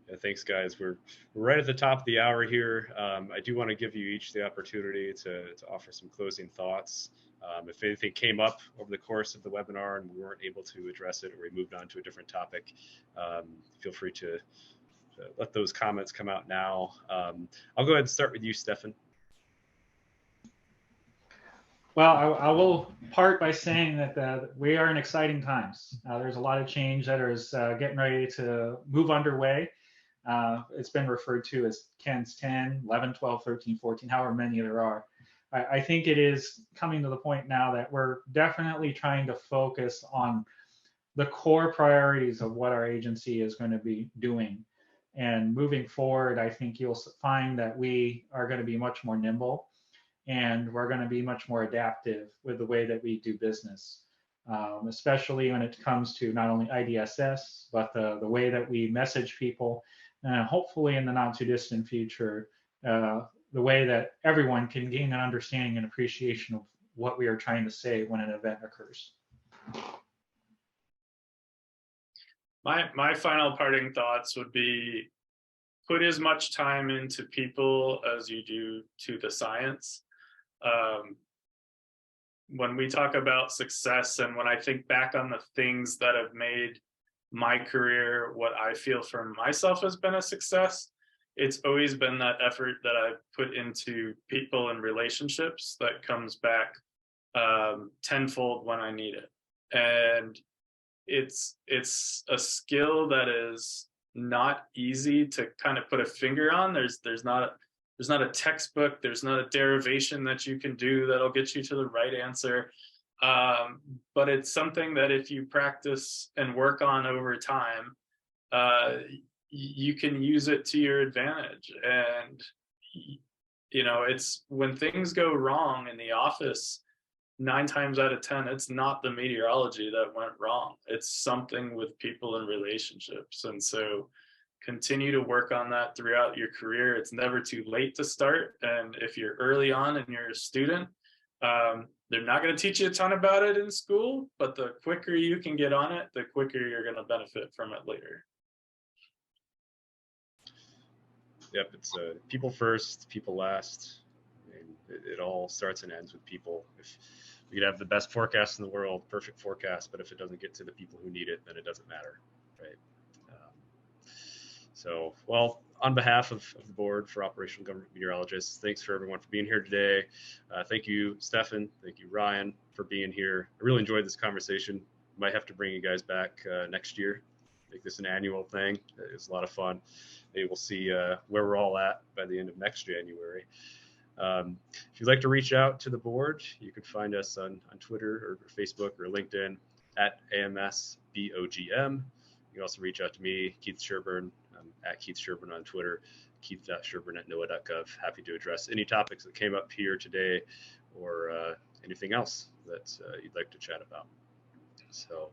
Yeah, thanks, guys. We're right at the top of the hour here. I do want to give you each the opportunity to offer some closing thoughts. If anything came up over the course of the webinar and we weren't able to address it, or we moved on to a different topic, feel free to let those comments come out now. I'll go ahead and start with you, Stefan. Well, I will part by saying that we are in exciting times. There's a lot of change that is getting ready to move underway. It's been referred to as Ken's 10, 11, 12, 13, 14, however many there are. I think it is coming to the point now that we're definitely trying to focus on the core priorities of what our agency is going to be doing. And moving forward, I think you'll find that we are going to be much more nimble, and we're going to be much more adaptive with the way that we do business, especially when it comes to not only IDSS, but the way that we message people hopefully in the not too distant future, the way that everyone can gain an understanding and appreciation of what we are trying to say when an event occurs. My final parting thoughts would be, put as much time into people as you do to the science. When we talk about success, and when I think back on the things that have made my career what I feel for myself has been a success, it's always been that effort that I've put into people and relationships that comes back tenfold when I need it. And it's a skill that is not easy to kind of put a finger on. There's not a textbook, there's not a derivation that you can do that'll get you to the right answer. But it's something that if you practice and work on over time, you can use it to your advantage. And, you know, it's when things go wrong in the office, 9 times out of 10, it's not the meteorology that went wrong. It's something with people and relationships. And so continue to work on that throughout your career. It's never too late to start. And if you're early on and you're a student, they're not going to teach you a ton about it in school, but the quicker you can get on it, the quicker you're going to benefit from it later. Yep, it's people first, people last. I mean, it all starts and ends with people. If we could have the best forecast in the world, perfect forecast, but if it doesn't get to the people who need it, then it doesn't matter, right? So, well, on behalf of the Board for Operational Government Meteorologists, thanks for everyone for being here today. Thank you, Stefan. Thank you, Ryan, for being here. I really enjoyed this conversation. Might have to bring you guys back next year, make this an annual thing. It was a lot of fun. Maybe we'll see where we're all at by the end of next January. If you'd like to reach out to the board, you can find us on Twitter or Facebook or LinkedIn at AMS BOGM. You can also reach out to me, Keith Sherburn, at Keith Sherburn on Twitter, keith.sherburn@noaa.gov. Happy to address any topics that came up here today or anything else that you'd like to chat about. So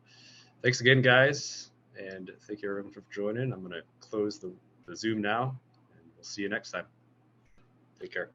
thanks again, guys, and thank you everyone for joining. I'm going to close the Zoom now, and we'll see you next time. Take care.